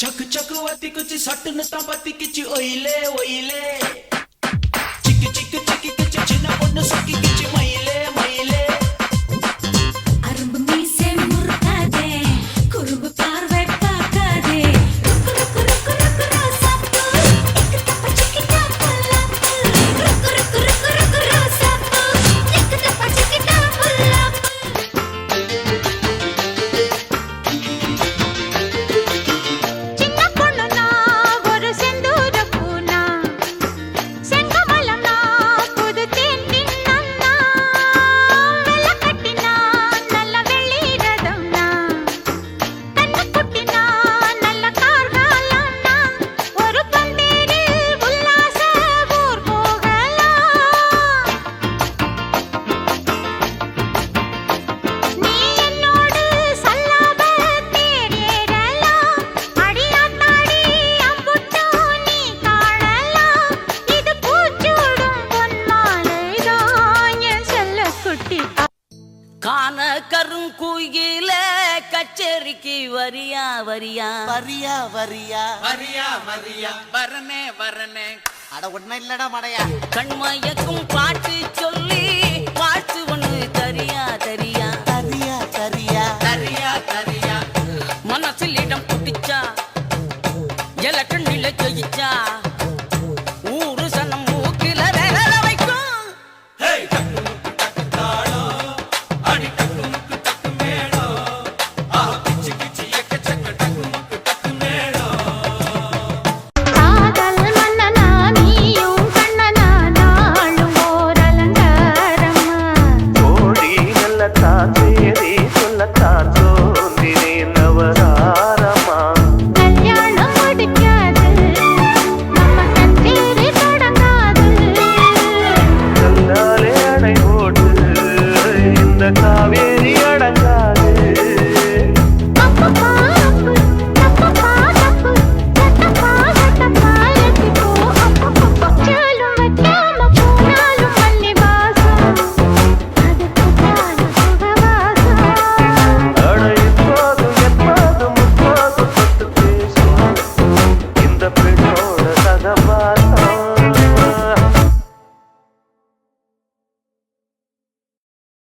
चक चक वाती कुछ सट नता पति किच ओइले ओइले चिक चिक चिक किच चिना பொண்ணு சொக்கி किच महिले महिले அரும்பு மீசை முறுக்காதே குறும்பு பார்வை பார்க்காதே ருக்கு ருக்கு ருக்கு ருக்கு ரோசாப்பூ எக்கு தப்பா சிக்கிட்டா புல்லாப்பு ருக்கு ருக்கு ருக்கு ருக்கு ரோசாப்பூ எக்கு தப்பா சிக்கிட்டா புல்லாப்பு சின்ன பொண்ணுனா ஒரு செந்தூர பூனா செங்கமலம்னா புது தேன் தின்னன்னா வெள்ள கட்டினா நல்ல வெள்ளி ரதம்னா கண்ணு குட்டினா நல்ல கார்காலம்னா ஒரு பந்தேரில் உல்லாச ஊர் போகலாம் நீ என்னோடு சல்லாப தேரேறலாம் அடியாத்தாடி அம்புட்டோ நீ காணலாம் இது பூச்சூடும் பொன்மாலைதான் என் செல்ல குட்டி காண கருங்குயில கச்சேரிக்கு வரியா வரியா வரியா வரியா வரியா வரியா வரனே வரனே அட ஒன்னும் இல்லடா மடையா கண்மயக்கும் பாட்டு